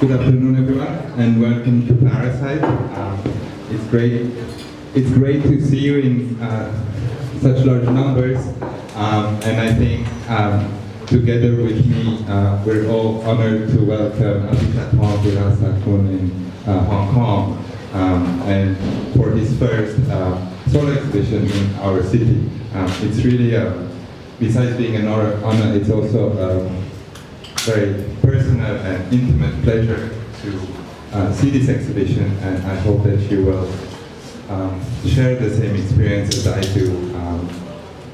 Good afternoon, everyone, and welcome to Parasite. It's great to see you in such large numbers, and I think together with me, we're all honored to welcome Apichatpong Weerasethakul in Hong Kong, and for his first solo exhibition in our city. It's really, besides being an honor, it's also very personal and intimate pleasure to see this exhibition, and I hope that you will share the same experience as I do,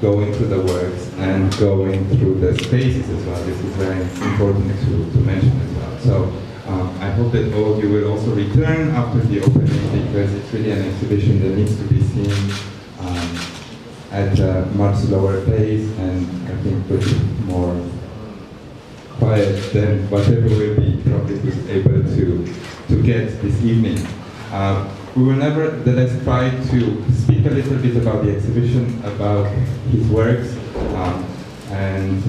going through the works and going through the spaces as well. This is very important to mention as well. So I hope that all of you will also return after the opening, because it's really an exhibition that needs to be seen at a much slower pace, and I think with more quiet than whatever we'll be probably able to get this evening. We will nevertheless try to speak a little bit about the exhibition, about his works, and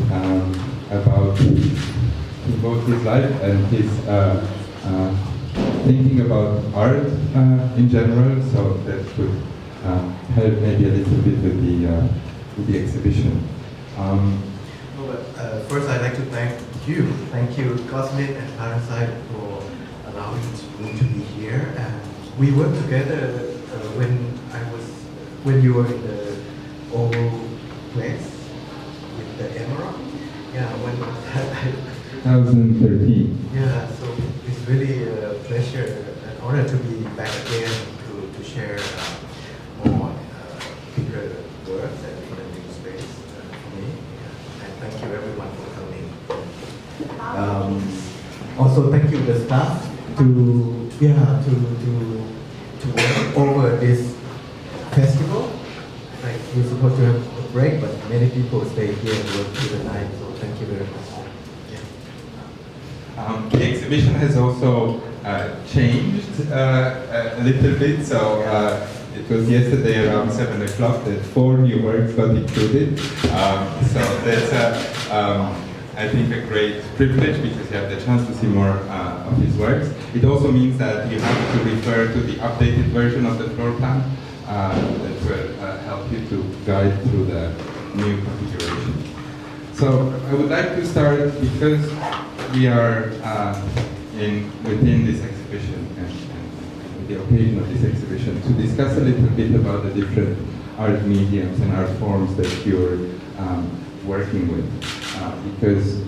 about both his life and his thinking about art in general, so that could help maybe a little bit with the exhibition. First, I'd like to thank you, Cosmin and Parasite, for allowing me to be here. And we worked together when you were in the old place with the Emerald. Yeah, when was that? 2013. Yeah, so it's really a pleasure and honor to be back again to share more bigger works and in a new space for me. Yeah. And thank you everyone for coming. Also, thank you the staff to work over this festival. Like, we're supposed to have a break, but many people stay here and work through the night. So thank you very much. The exhibition has also changed a little bit. So it was yesterday around 7 o'clock that 4 new works got included. So that's I think a great privilege, because you have the chance to see more of his works. It also means that you have to refer to the updated version of the floor plan that will help you to guide through the new configuration. So I would like to start, because we are within this exhibition and with the occasion of this exhibition, to discuss a little bit about the different art mediums and art forms that you're working with. Because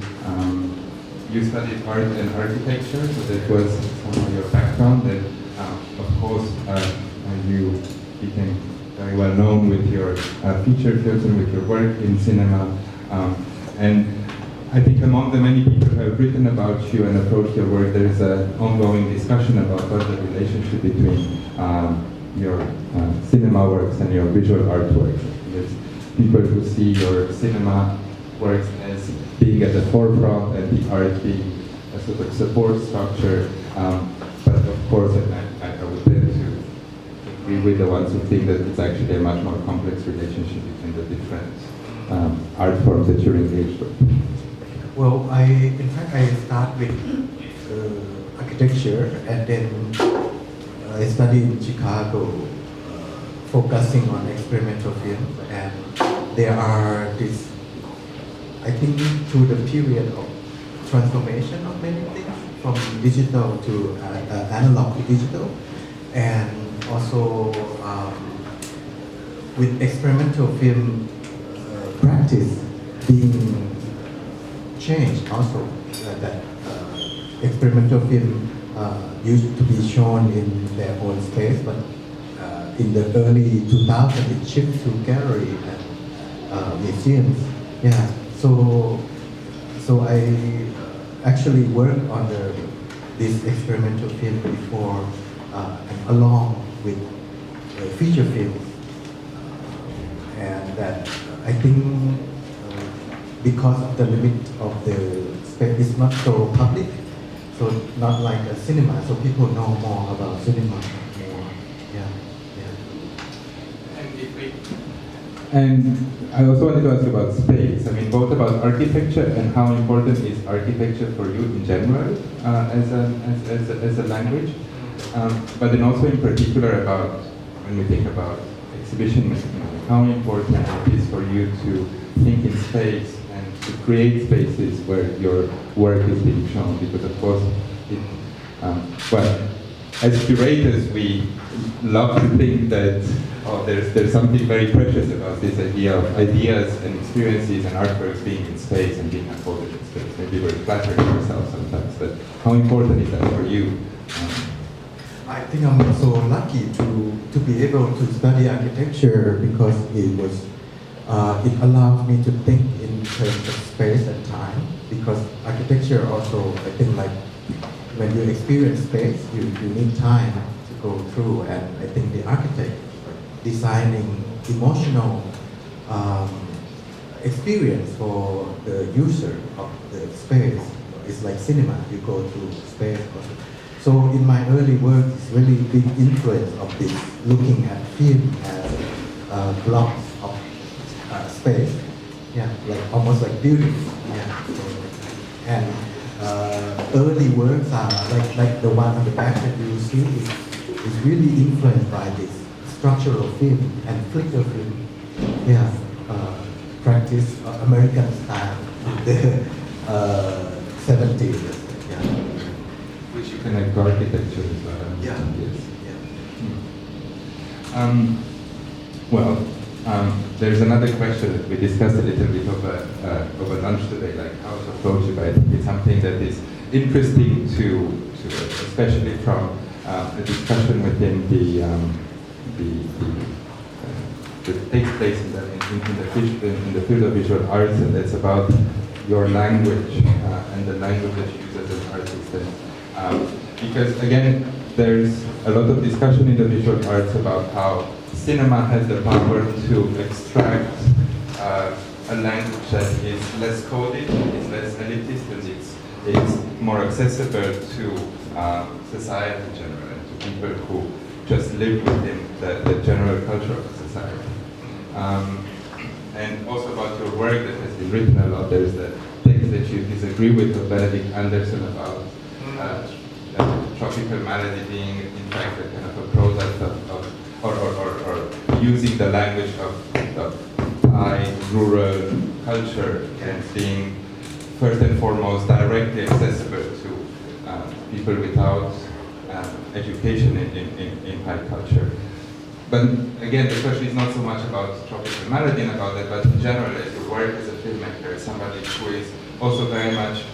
you studied art and architecture, so that was some of your background. That, of course, you became very well known with your feature films and with your work in cinema. And I think among the many people who have written about you and approached your work, there is an ongoing discussion about what the relationship between your cinema works and your visual artwork. There's people who see your cinema works as being at the forefront and the art being a sort of support structure. But of course, I would tend to agree with the ones who think that it's actually a much more complex relationship between the different art forms that you're engaged with. Well, in fact, I start with architecture, and then I studied in Chicago, focusing on experimental film, and there are this, I think, through the period of transformation of many things, from digital to analog to digital, and also with experimental film practice being changed also, that experimental film used to be shown in their own space, but in the early 2000s it shifted to gallery and museums. Yeah, so I actually worked on this experimental film before, and along with feature films, and that I think because of the limit of the space is not so public, so not like a cinema, so people know more about cinema more. Yeah. And if we And I also wanted to ask about space. I mean, both about architecture and how important is architecture for you in general as a language, but then also in particular about when we think about exhibition making, how important it is for you to think in space and to create spaces where your work is being shown, because of course, well, as curators, we love to think that there's something very precious about this idea of ideas and experiences and artworks being in space and being unfolded in space. Maybe we're flattering ourselves sometimes, but how important is that for you? I think I'm so lucky to be able to study architecture because it allows me to think in terms of space and time, because architecture also, I think, like when you experience space, you need time to go through, and I think the architect designing emotional experience for the user of the space is like cinema. You go through space also. So in my early work, it's really big influence of this, looking at film as blocks of space. Yeah, like almost like buildings. Yeah. And early works are like the one on the back that you see is really influenced by this structural film and flicker film. Yeah, practice American style in the 70s. Yeah. Which you connect to architecture as well. Yeah. Yes. Yeah. Well, there's another question that we discussed a little bit over lunch today, like how to approach it. I think it's something that is interesting to especially from a discussion within that takes place in the field of visual arts, and that's about your language and the language that you use as an artist. And, because again, there's a lot of discussion in the visual arts about how cinema has the power to extract a language that is less coded, it's less elitist, and it's more accessible to society in general, and to people who just live within the general culture of the society. And also about your work that has been written a lot, there's the text that you disagree with of Benedict Anderson about tropical malady being in fact a kind of a product or using the language of Thai rural culture and being first and foremost directly accessible to people without education in high culture. But again, the question is not so much about tropical malady and about that, but in general, as you work as a filmmaker, somebody who is also very much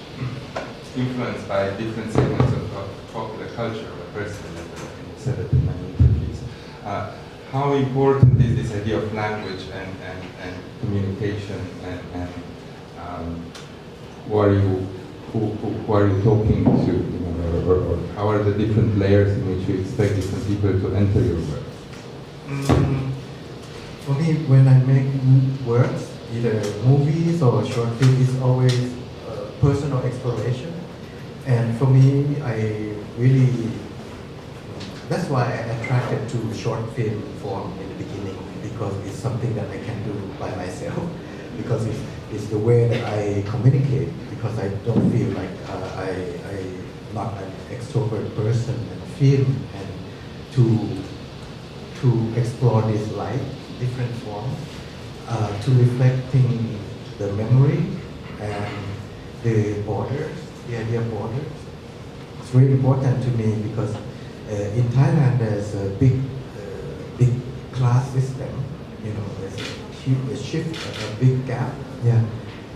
influenced by different segments of popular culture, or personally, I said it in my interviews. How important is this idea of language and communication, and who are you talking to, you know, or how are the different layers in which you expect different people to enter your work? For me, when I make works, either movies or short film, it's always personal exploration. And for me, that's why I attracted to short film form in the beginning, because it's something that I can do by myself, because it's the way that I communicate, because I don't feel like I'm not an extrovert person, and film and to explore this light, different forms, to reflecting the memory and the borders, the idea of borders. It's really important to me because in Thailand there's a big class system, you know, there's a shift, a big gap, yeah,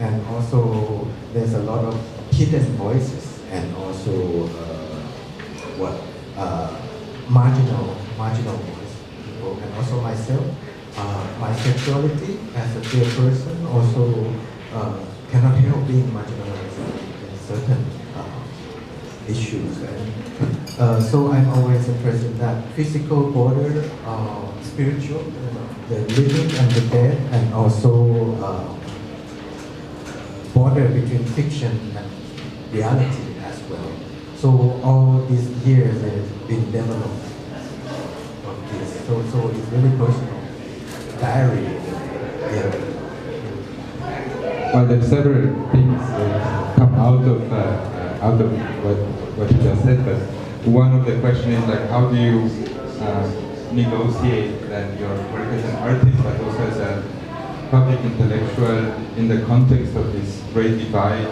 and also there's a lot of hidden voices, and also marginal voice people, and also myself, my sexuality as a queer person also cannot help being marginalized in certain issues, and so I'm always interested in that physical border, spiritual, the living and the dead, and also border between fiction and reality as well. So all these years has been developed of this. So it's really personal diary Yeah. Well, there's several things that come out of what you just said, but one of the questions is like, how do you negotiate then your work as an artist, but also as a public intellectual in the context of this great divide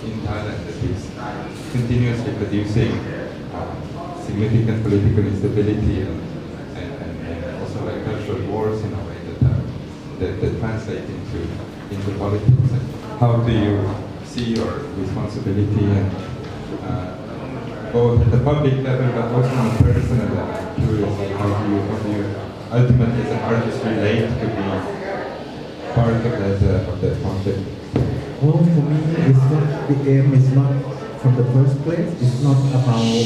in Thailand that is continuously producing significant political instability and also like cultural wars in a way that translate into politics. And how do you see your responsibility and both at the public level but also on a personal level? I'm curious, like, how do you ultimately as an artist relate to be part of that conflict? Well, for me, it's not, the aim is not, from the first place, it's not about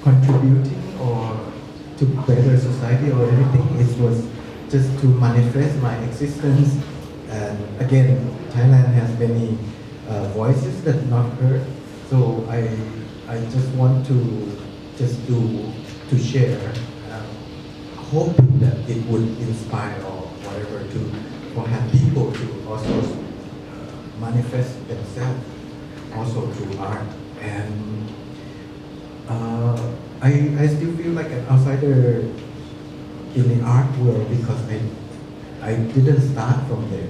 contributing or to better society or anything. It was just to manifest my existence. And again, Thailand has many voices that not heard. So I just want to share, hoping that it would inspire or whatever for have people to also manifest themselves also through art. And I still feel like an outsider in the art world because I didn't start from there.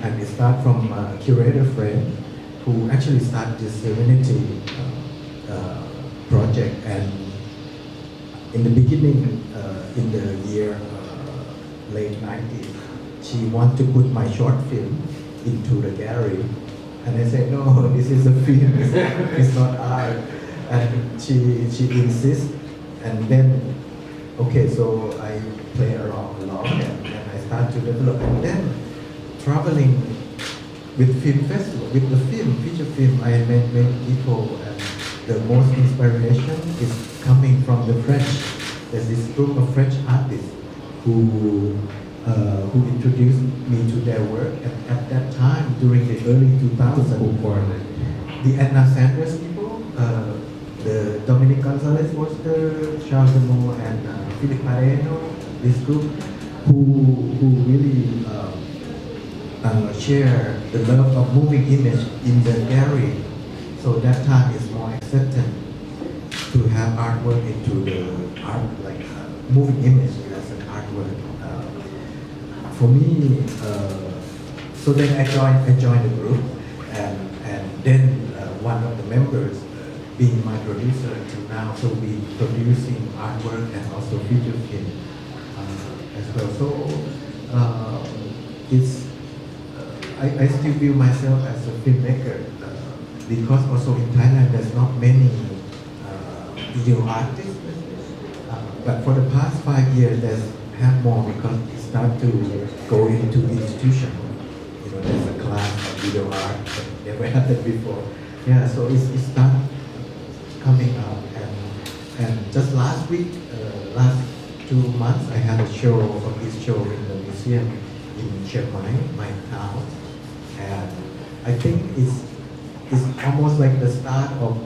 I start from a curator friend who actually started this Serenity project, and in the beginning, in the year late 90s, she wanted to put my short film into the gallery, and I said, no, this is a film, it's not art. And she insists, and then, okay, so I play along, and I start to develop, and then traveling with film festival, with the film, feature film, I met many people, and the most inspiration is coming from the French. There's this group of French artists who introduced me to their work, and at that time, during the early 2000s, the Anna Sanders people, the Dominic Gonzalez was the Charles Demo and Philip Moreno, this group who really share the love of moving image in the gallery. So that time is more accepted to have artwork into the art, like moving image as an artwork. For me, so then I joined the group, and then one of the members being my producer until now, so we producing artwork and also feature film as well. So it's I still view myself as a filmmaker because also in Thailand there's not many video artists, but for the past 5 years there's have more because it started to go into institution. You know, there's a class of video art that never happened before. Yeah, so it started coming out, and just last week, last 2 months, I had a show of this show in the museum in Chiang Mai, my town, and I think it's almost like the start of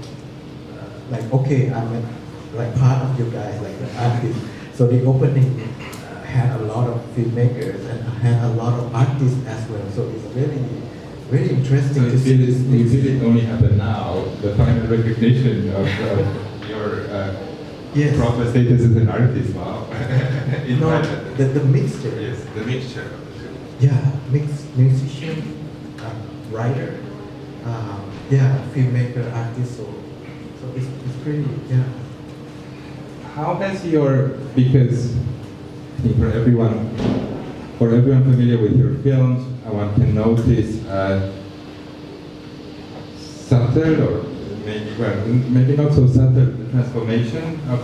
like, okay, I'm like part of you guys, like the artist. So the opening had a lot of filmmakers and had a lot of artists as well. So it's really, really interesting to see this. You feel it only happen now, the final recognition of your yes. proper status as an artist. Wow. No, the mixture. Yes, the mixture of the two. Yeah, musician, writer, filmmaker, artist. So it's pretty, yeah. How has your, because I think for everyone familiar with your films, one can notice subtle or maybe not so subtle transformation of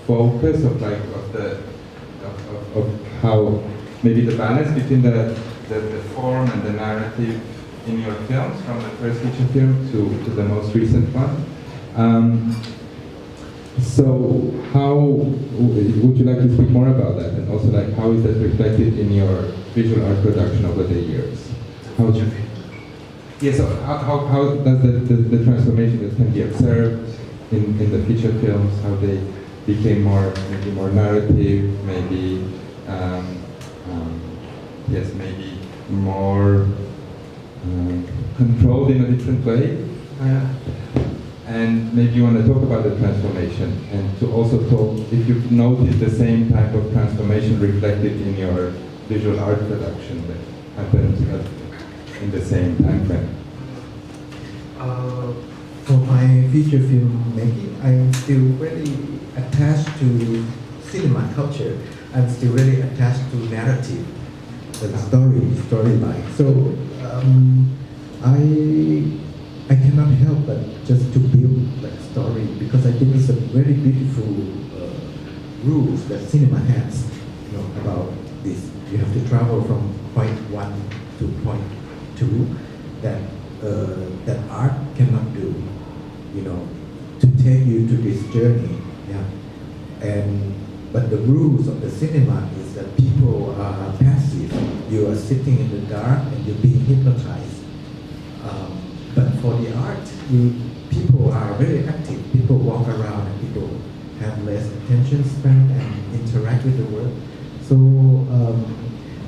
focus of how maybe the balance between the form and the narrative in your films from the first feature film to the most recent one. So how would you like to speak more about that, and also like how is that reflected in your visual art production over the years? How would you feel? Yes, so how does the transformation that can be observed in the feature films, how they became maybe more narrative, maybe yes, maybe more controlled in a different way. And maybe you want to talk about the transformation, and to also talk if you've noticed the same type of transformation reflected in your visual art production that happens in the same time frame. For my feature film making, I'm still very attached to cinema culture. I'm still really attached to narrative, the storyline. So I cannot help but just to build like story, because I think it's a very beautiful rules that cinema has, you know, about this. You have to travel from point 1 to point 2 that art cannot do, you know, to take you to this journey. Yeah. But the rules of the cinema is that people are passive. You are sitting in the dark and you're being hypnotized. But for the art, people are very active. People walk around and people have less attention span and interact with the world. So,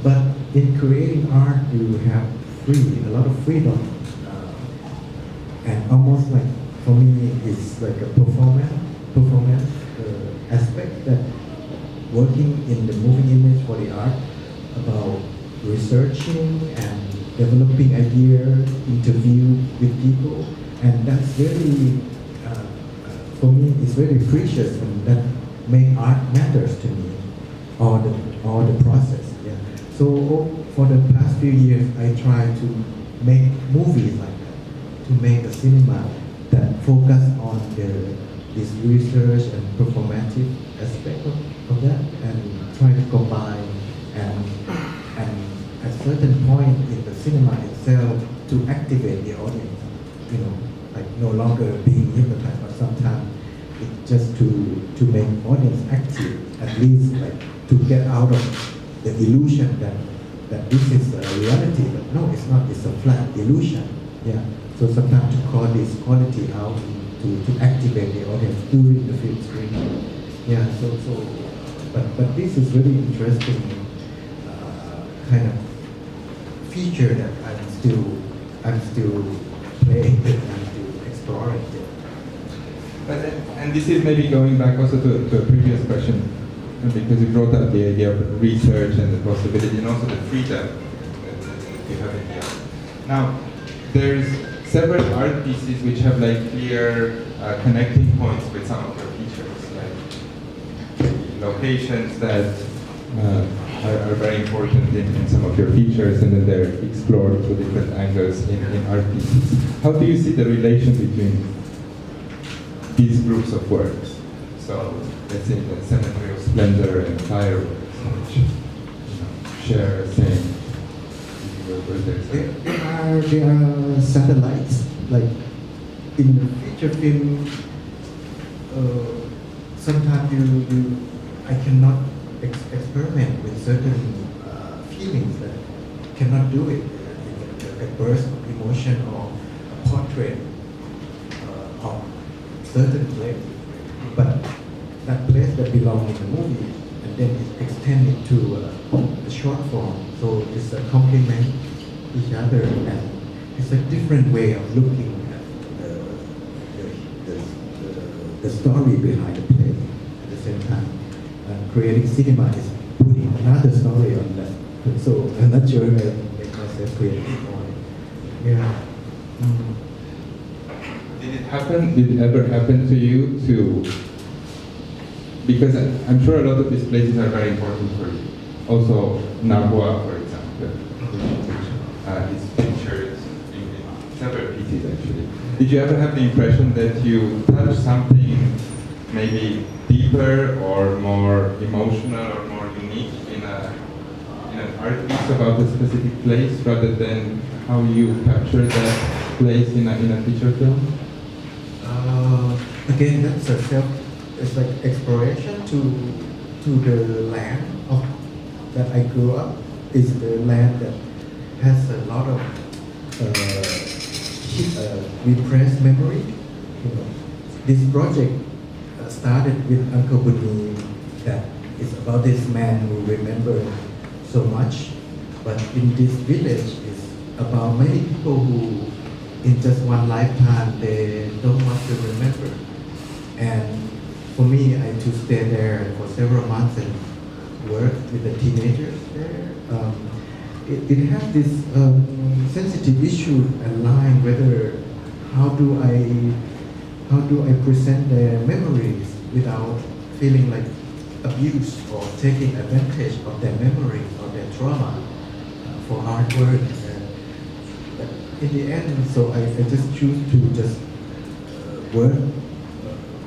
but in creating art, you have a lot of freedom. And almost like, for me, it's like a performance aspect, that working in the moving image for the art, about researching and developing ideas, interview with people, and that's very, for me, it's very precious, and that make art matters to me, all the process. Yeah. So for the past few years, I try to make movies like that, to make a cinema that focus on this research and performative aspect of that, and try to combine and at certain point in the cinema itself to activate the audience, you know, like no longer being hypnotized, but sometimes it's just to make audience active, at least like to get out of the illusion that this is a reality, but no, it's not, it's a flat illusion. Yeah. So sometimes to call this quality out, to activate the audience during the film screening. Yeah, but this is really interesting kind of feature that I'm still playing with, I'm still exploring it. And this is maybe going back also to a previous question, because you brought up the idea of research and the possibility, and also the freedom that you have in here. Now, there's several art pieces which have like clear connecting points with some of your features, like locations that are very important in some of your features, and then they're explored through different angles in art pieces. How do you see the relation between these groups of works? So let's say the Cemetery of Splendor and Fireworks, which share the same. They are satellites. Like in the feature film, sometimes I cannot experiment with certain feelings that cannot do it. A burst of emotion or a portrait of certain place, but that place that belongs in the movie, and then it extended to a short form. So it's a complement each other, and it's a different way of looking at the story behind the play. At the same time, creating cinema is putting another story on that. So I'm not sure if I make myself clear anymore. Yeah. Did it ever happen to you because I'm sure a lot of these places are very important for you. Also, Nahua, for example, which is featured in several pieces actually. Did you ever have the impression that you touched something maybe deeper or more emotional or more unique in an art piece about a specific place, rather than how you capture that place in a feature film? Again, that's it's like exploration to the land that I grew up. Is the land that has a lot of repressed memory. You know, this project started with Uncle Bunny, that it's about this man who remembered so much, but in this village it's about many people who in just one lifetime they don't want to remember. And for me, I to stay there for several months and work with the teenagers there. It has this sensitive issue and line whether how do I present their memories without feeling like abuse or taking advantage of their memories or their trauma for hard work. But in the end, so I just choose to just work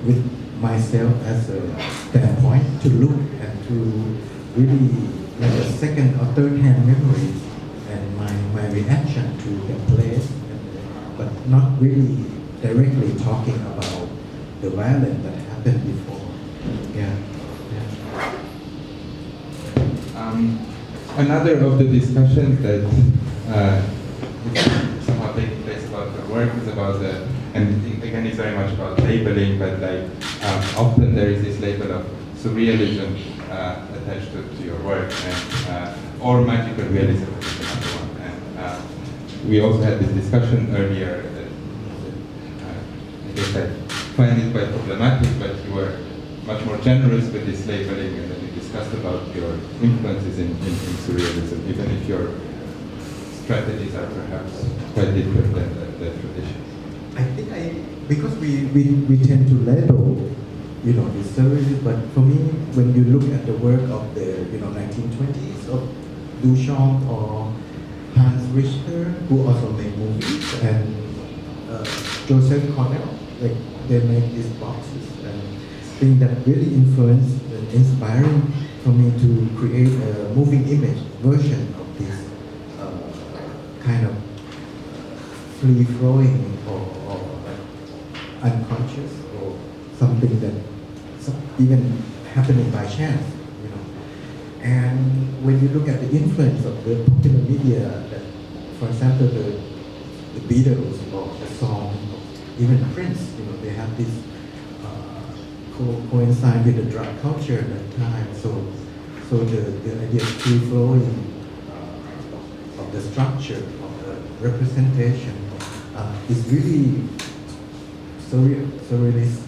with myself as a standpoint to look and to really like a second or third hand memory and my reaction to the place, but not really directly talking about the violence that happened before. Yeah. Another of the discussions that is somehow taking place about the work is about the, and again it's very much about labeling, but like often there is this label of surrealism attached to your work, and or magical realism is another one. And we also had this discussion earlier. I guess I find it quite problematic, but you were much more generous with this labeling, and then we discussed about your influences in surrealism, even if your strategies are perhaps quite different than the tradition. I think because we tend to label, the surrealists, but for me, when you look at the work of the 1920s of Duchamp or Hans Richter, who also made movies, and Joseph Cornell, like they make these boxes and things that really influenced and inspiring for me to create a moving image version of this kind of free-flowing or unconscious or something that even happening by chance, And when you look at the influence of the popular media, that, for example, the Beatles or the song, even Prince, they have this coincide with the drug culture at that time. So the idea of free-flowing of the structure of the representation is really surrealist,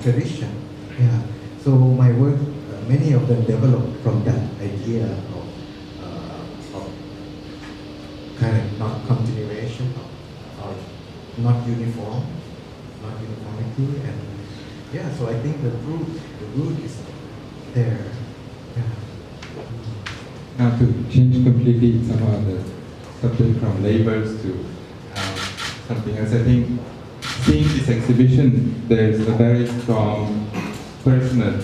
tradition. Yeah. So my work, many of them developed from that idea of kind of not continuation, of not uniformity, and so I think the root is there. Yeah. Now to change completely somehow the subject from labels to something else, I think seeing this exhibition, there's a very strong personal,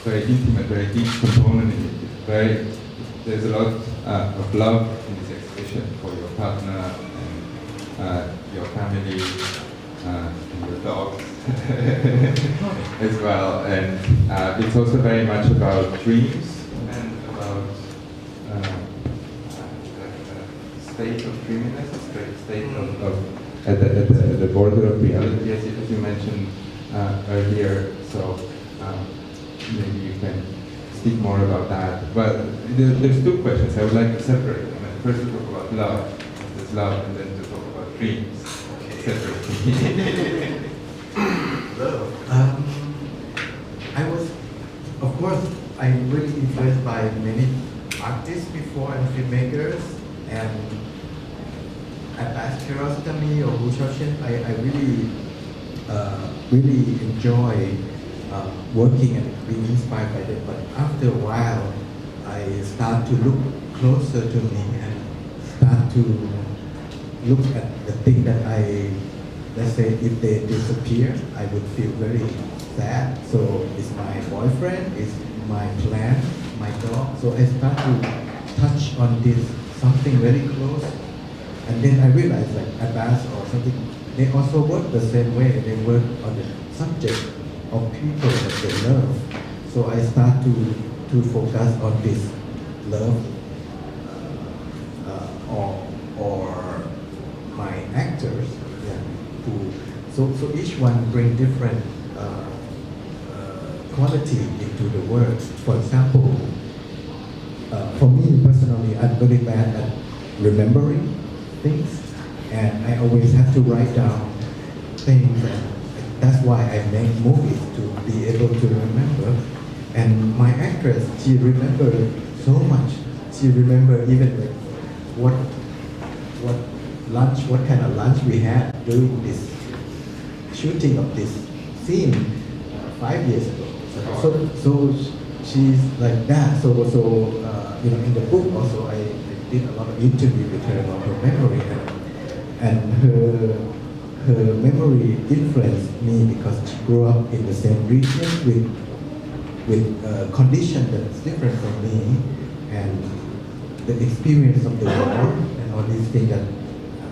very intimate, very deep component in it. There's a lot of love in this exhibition for your partner and your family and your dogs as well. And it's also very much about dreams and about state of dreaminess, state of at the border of reality, as you mentioned earlier. So maybe you can speak more about that. But there's two questions I would like to separate. First to talk about love, there's love, and then to talk about dreams separately. I was, of course, I'm really influenced by many artists before and filmmakers, and at Curiosity or Wu Shaoxian, I really enjoy working and being inspired by them. But after a while, I start to look closer to me and start to look at the thing that let's say if they disappear, I would feel very sad. So it's my boyfriend, it's my plant, my dog. So I start to touch on this, something very close. And then I realized like Abbas or something, they also work the same way. They work on the subject of people that they love. So I start to focus on this love or my actors, who so each one bring different quality into the work. For example, for me personally, I'm very bad at remembering things, and I always have to write down things, and that's why I make movies, to be able to remember. And my actress, she remembered so much. She remembered even like what kind of lunch we had during this shooting of this scene 5 years ago. So she's like that. So in the book also I did a lot of interview with her about her memory, and her memory influenced me because she grew up in the same region with a condition that's different from me, and the experience of the war and all these things that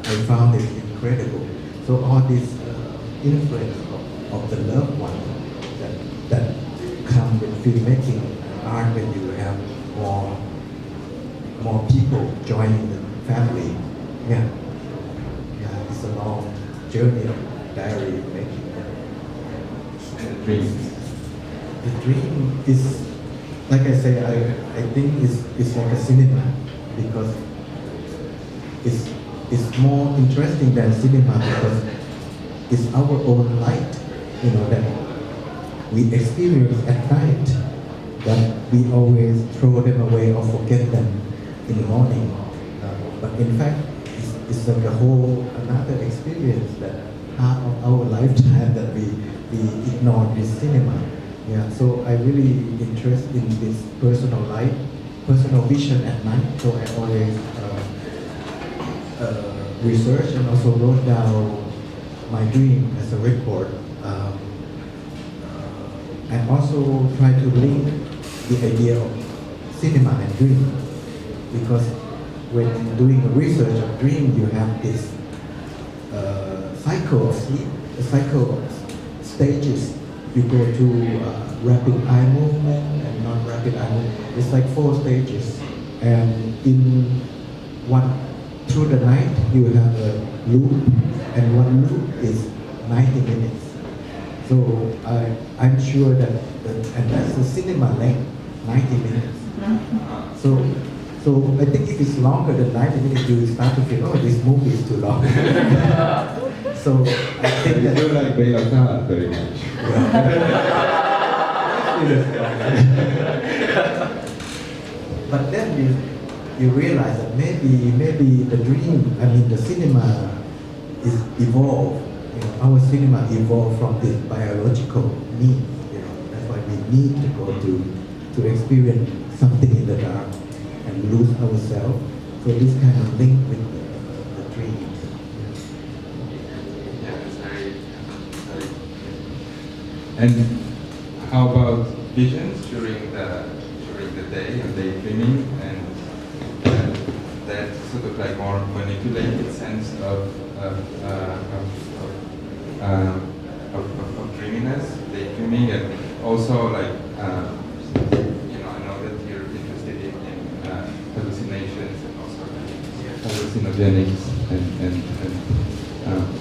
I found it incredible. So all this influence of the loved one that come with filmmaking art, when you have more people joining the family. Yeah, it's a long journey of diary making. And the dreams. The dream is, like I say, I think it's like a cinema, because it's more interesting than cinema, because it's our own light, that we experience at night, but we always throw them away or forget them in the morning. But in fact, it's like a whole another experience, that half of our lifetime that we ignore this cinema. Yeah, so I really interested in this personal light, personal vision at night. So I always researched and also wrote down my dream as a report. And also try to link the idea of cinema and dream, because when doing research of dream, you have this cycle of sleep, a cycle of stages. You go to rapid eye movement and non-rapid eye movement. It's like 4 stages, and through the night you have a loop, and one loop is 90 minutes. So I'm sure that and that's the cinema length, 90 minutes. So I think if it's longer than 90 minutes, you start to feel, oh, this movie is too long. So I think that you like Beata very much. But then you realize that maybe the dream, the cinema is evolved. Our cinema evolved from this biological need. That's why we need to go to experience something in the dark and lose ourselves. So this kind of link with the dream. Yeah, it's very. And how about visions during the day and daydreaming, and that sort of like more manipulated sense of dreaminess, daydreaming, and also like I know that you're interested in hallucinations and also hallucinogenics, and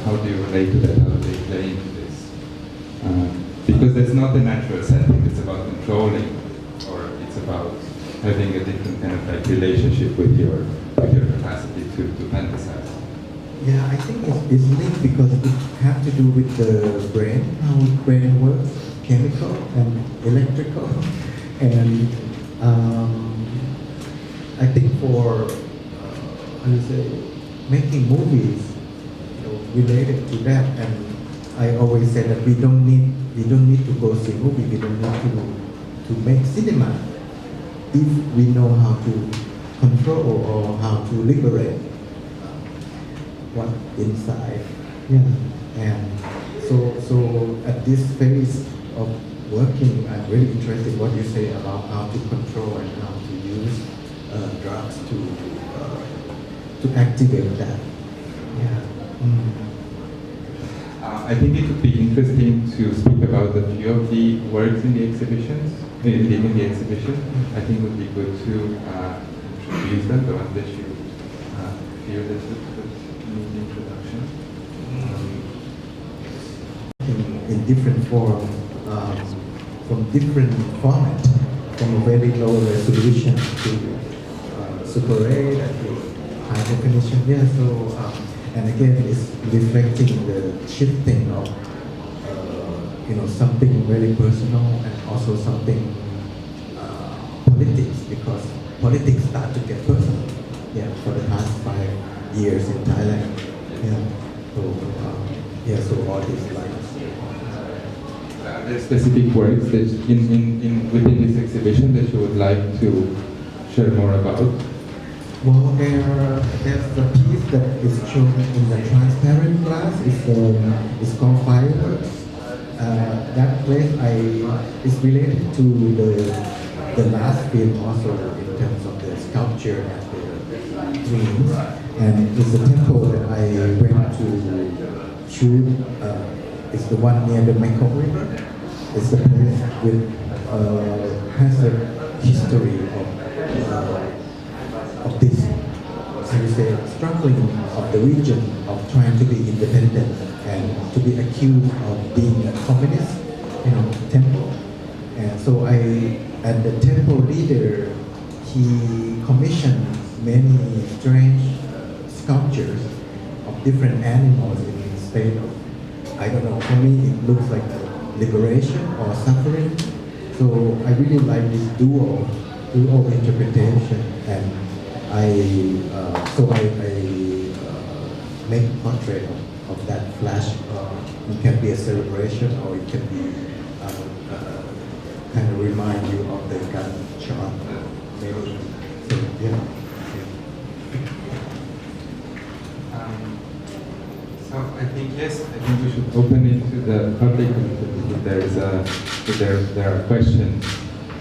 how do you relate to that? How do they play into this? Because that's not a natural setting. It's about controlling, or it's about having a different kind of like relationship with your capacity to fantasize. Yeah, I think it's linked because it has to do with the brain, how the brain works, chemical and electrical. And I think for, making movies, related to that, and I always say that we don't need to go see movie, we don't need to make cinema if we know how to control or how to liberate what inside. Yeah. And so at this phase of working, I'm really interested in what you say about how to control and how to use drugs to activate that. Yeah. I think it would be interesting to speak about a few of the works in the exhibitions, in the exhibition. I think it would be good to introduce them, the ones that you feel that would need introduction. In different form. from different format, from a very low resolution to Super 8 and to high definition. Yeah, so and again, it's reflecting the shifting of something very personal and also something politics, because politics start to get personal. Yeah, for the past 5 years in Thailand. Yeah, so all these lines. Are there specific works that within this exhibition that you would like to share more about? Well, there's the piece that is shown in the transparent glass. It's called Fireworks. That place is related to the last film also in terms of the sculpture and the dreams. And it's a temple that I went to shoot. It's the one near the Mekong River. It's the place with has a history of this, how you say, struggling of the region of trying to be independent and to be accused of being a communist, temple. And so and the temple leader, he commissioned many strange sculptures of different animals in a state of, I don't know, for me it looks like liberation or suffering. So I really like this dual interpretation, and I make a portrait of that flash. It can be a celebration, or it can be kind of remind you of the gunshot. Maybe. So, yeah. So I think we should open it to the public if there are questions.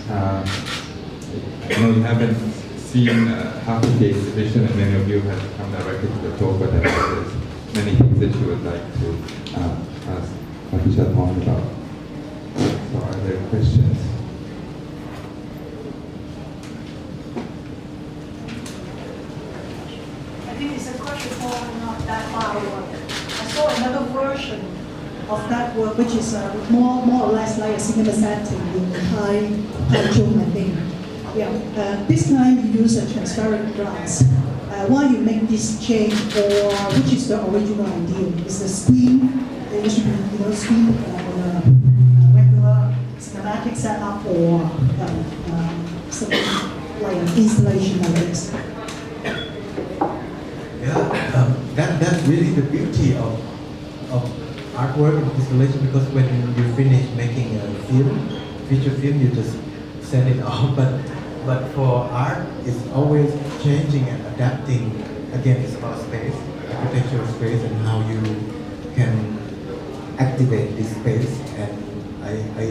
I know you haven't seen half of the exhibition, and many of you have come directly to the talk, but I know there's many things that you would like to ask Apichatpong about. So are there questions? I think it's a question for not that far away. I saw another version of that work, which is more or less like a cinema setting in Taichung, I think. Yeah. This time you use a transparent glass. Why you make this change, or which is the original idea? Is the screen, there should be screen on a regular cinematic setup, or something like an installation like this? Yeah, that's really the beauty of artwork and installation, because when you finish making a feature film, you just set it off. But for art, it's always changing and adapting. Again, it's about space, architectural space, and how you can activate this space. And I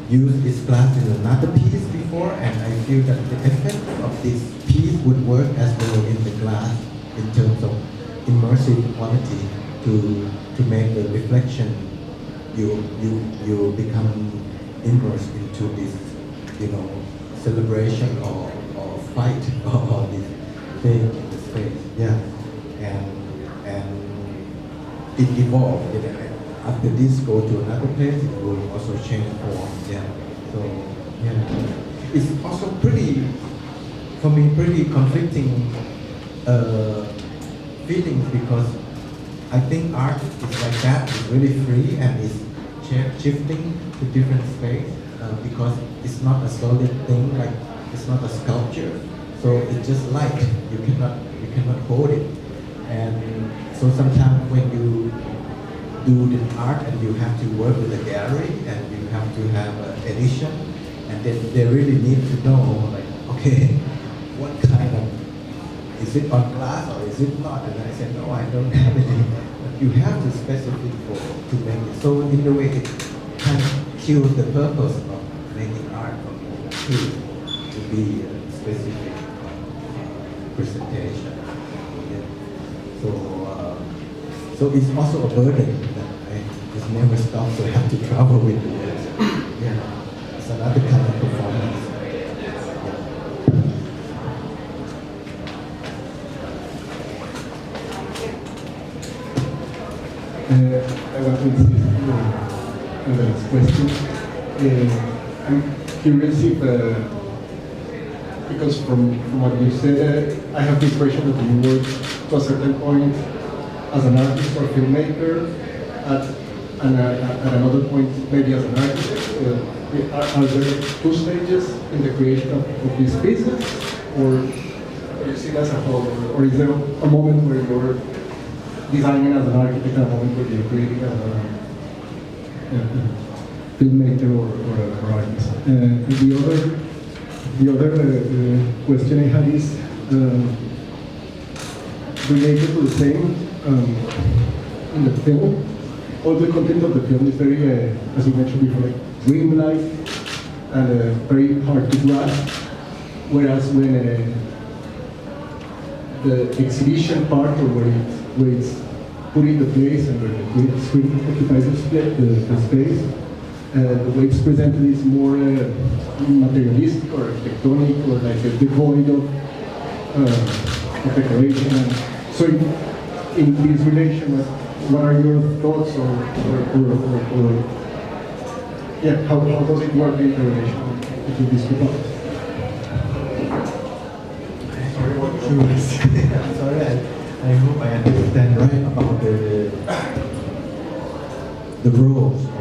used this glass in another piece before, and I feel that the effect of this piece would work as well in the glass in terms of immersive quality to make the reflection. You become immersed into this, celebration or fight or this thing in the space. Yeah, and it evolved. After this, go to another place, it will also change form. Yeah, so yeah, it's also for me, pretty conflicting feelings, because I think art is like that. It's really free and it's shifting to different space, because it's not a solid thing, like it's not a sculpture. So it's just light. You cannot hold it. And so sometimes when you do the art and you have to work with a gallery and you have to have an edition, and then they really need to know, like, okay, what kind of, is it on glass or is it not? And I said, no, I don't have any. But you have to specify to make it. So in a way, it kind of kills the purpose of making art for me to be a specific presentation. Yeah. So it's also a burden that I just never stop, so I have to travel with it. Yeah, it's another kind of performance. I want to insist on the last question. I'm curious if, because from what you said, I have the impression that you work to a certain point as an artist or filmmaker, at another point maybe as an architect. Are there two stages in the creation of these pieces, or you see it as a whole, or is there a moment where you're designing as an architect and a moment where you're creating as a filmmaker or artist? The other question I had is related to the same. In the film, all the content of the film is very, as you mentioned before, like dreamlike and very hard to grasp. Whereas when the exhibition part, or where it's put in the place and where the screen occupies the space, the way it's presented is more materialistic or architectonic, or like devoid of decoration. And so in this relation, what are your thoughts, or yeah, how does it work in the relation between these two parts? Sorry, I hope I understand right about the roles of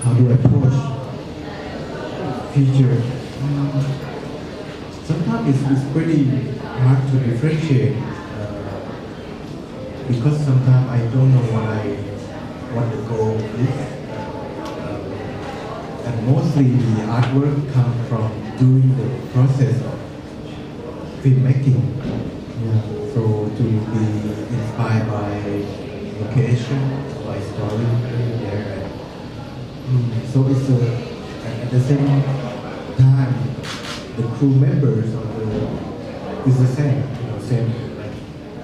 how to approach feature. Sometimes it's pretty hard to differentiate because sometimes I don't know what the goal is. And mostly the artwork comes from doing the process of filmmaking. Yeah. So to be inspired by location, by story there. So it's at the same time the crew members of is the same,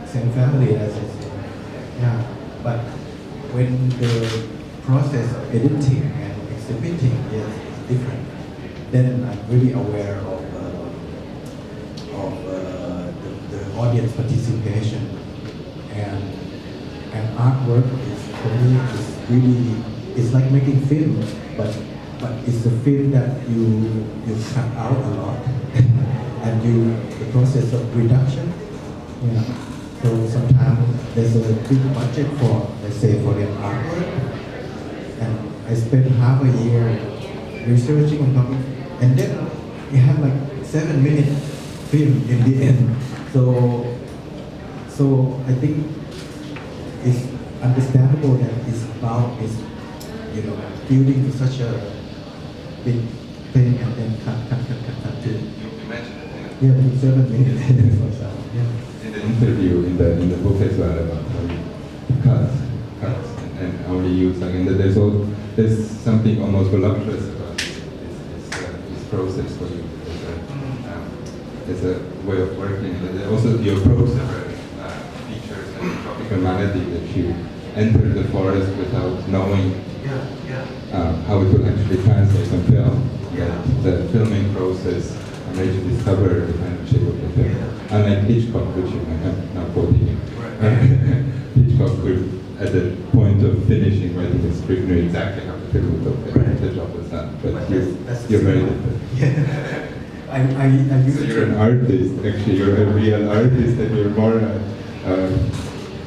same family as it's. Yeah, but when the process of editing and exhibiting is different, then I'm really aware of the audience participation, and artwork is, for me, is really, it's like making film, but it's a film that you cut out a lot and the process of reduction. Yeah. So sometimes there's a big budget for, let's say, for an artwork, and I spent half a year researching on topic, and then you have like 7-minute film in the end. So I think it's understandable that it's about building such a big thing and then cut to. You mentioned it. Yeah, to 7 minutes. Yeah. In the interview in the book as well about how you cuts and only use, like, and there's something almost voluptuous about this process for you. There's a way of working. And also the approach features and tropical malady that you enter the forest without knowing how it will actually translate on film. The filming process made you discover the kind of shape of the film. Unlike Hitchcock, which you might have now quoting. Hitchcock could, at the point of finishing writing the script, knew exactly how the film would look. The job was done. But you're very different. I used so you're an artist, actually. You're a real artist, and you're more.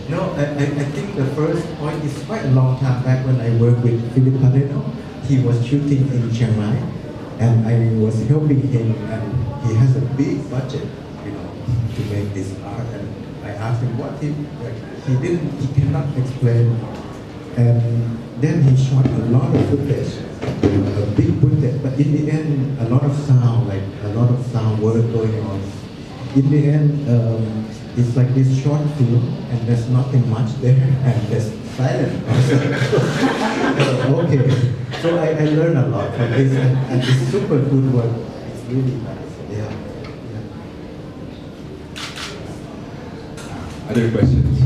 No, I think the first point is quite a long time back when I worked with Philip Palermo. He was shooting in Chiang Mai, and I was helping him, and he has a big budget, to make this art. And I asked him what he cannot explain. And then he shot a lot of footage, a big footage, but in the end, a lot of sound work going on. In the end, it's like this short film, and there's nothing much there, and there's silence. Okay, so I learned a lot from this, and it's super good work. It's really nice. Yeah. Other questions?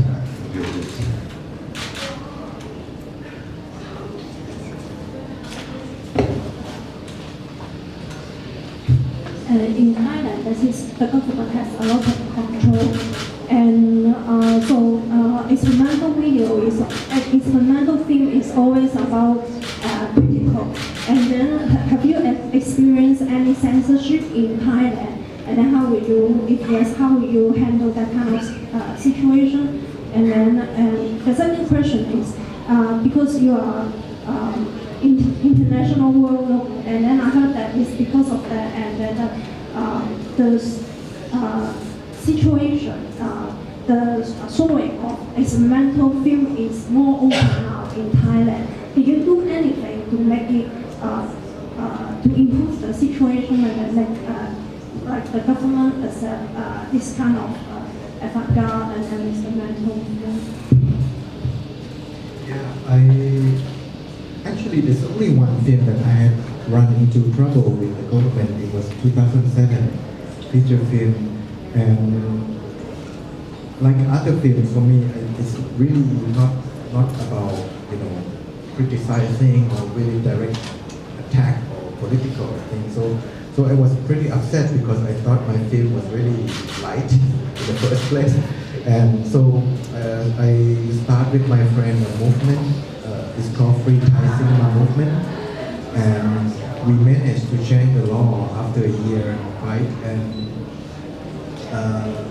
In Thailand, the government has a lot of control, and experimental experimental film is always about critical. And then, have you experienced any censorship in Thailand? And then how would you, if yes, how would you handle that kind of situation? And then the second question is, because you are international world, and then I heard that it's because of that, and then the situation, the showing of experimental film is more open now in Thailand. Did you do anything to make it, to improve the situation, and like the government accept this kind of avant-garde and experimental film? Yeah, actually there's only one film that I had run into trouble with the government. It was 2007 feature film, and like other films, for me, it's really not about criticizing or really direct attack or political thing. So I was pretty upset because I thought my film was really light in the first place, and so I started with my friend a movement. It's called Free Thai Cinema Movement, and we managed to change the law after a year fight. And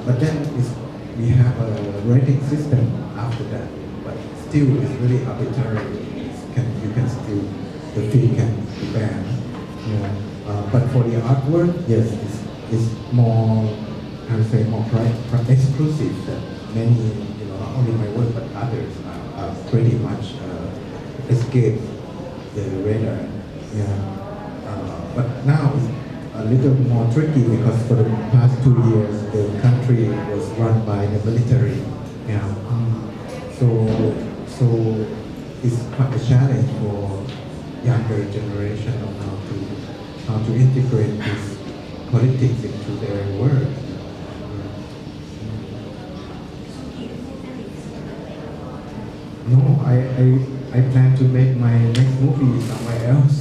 but then we have a rating system after that, but still it's really arbitrary. You can still, the film can be banned. But for the artwork, yes, it's more, I would say, more exclusive than many, not only my work but others are pretty much escape the radar. But now it's a little more tricky because for the past 2 years the country was run by the military. So it's quite a challenge for younger generation of how to integrate this politics into their work. No, I plan to make my next movie somewhere else.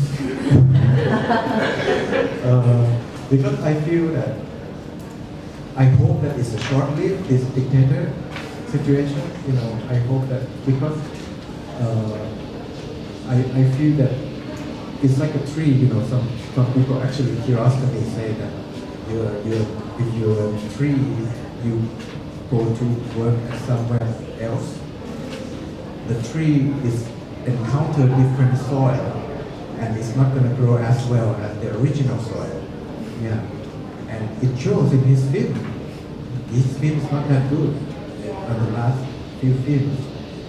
Because I feel that, I hope that it's a short-lived, this dictator situation. I hope that, because I feel that it's like a tree. Some people actually curiosity say that if you're a tree, you go to work at somewhere else. The tree is encounter different soil, and it's not going to grow as well as the original soil. And it shows in his film. His film is not that good on the last few films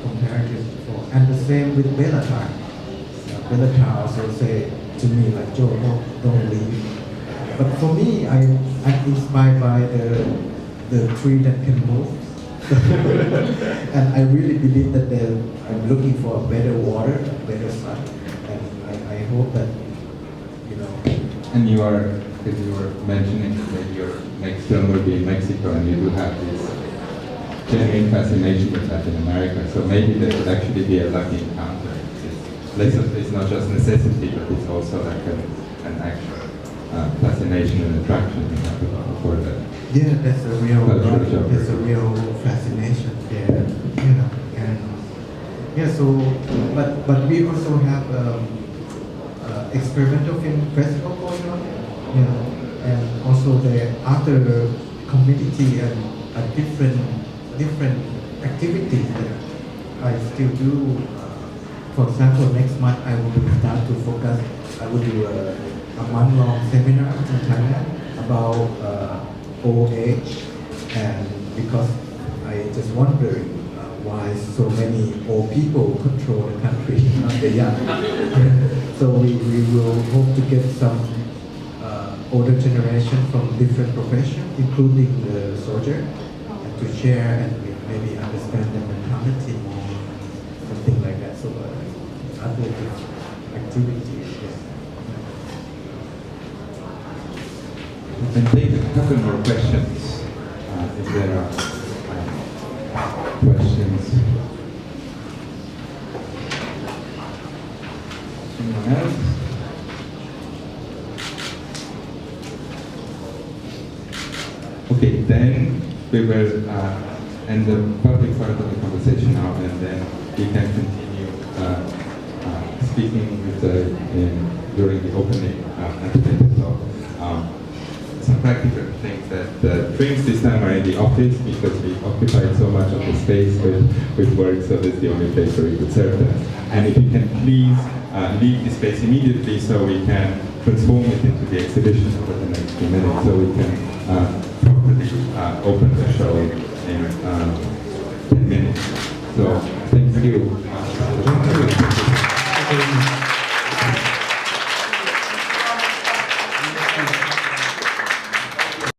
compared to before. And the same with Bellatar. Bellatar also say to me like, Joe, don't leave. But for me, I'm inspired by the tree that can move. And I really believe that I'm looking for a better water, a better sun, and I hope that, And you are, because you were mentioning that your next film will be in Mexico, and you do have this genuine fascination with Latin America, so maybe there would actually be a lucky encounter. It's not just necessity, but it's also like an actual fascination and attraction for that. Yeah, that's a real fascination there, and so, but we also have experimental film festival going on, and also the other community and different activities that I still do. For example, next month I will start to focus. I will do a month-long seminar in Thailand about old age, and because I just wondering why so many old people control the country, not the young. So we will hope to get some older generation from different professions, including the soldier, and to share and maybe understand the mentality more, something like that. So other activities. We can take a couple more questions, if there are questions. Anyone else? Okay, then we will end the public part of the conversation now, and then we can continue speaking with the during the opening annotated. So some practical things that the drinks this time are in the office because we occupied so much of the space with work, so that's the only place where we could serve them. And if you can please leave the space immediately so we can transform it into the exhibition over the next few minutes, so we can properly open the show in 10 minutes. So thank you.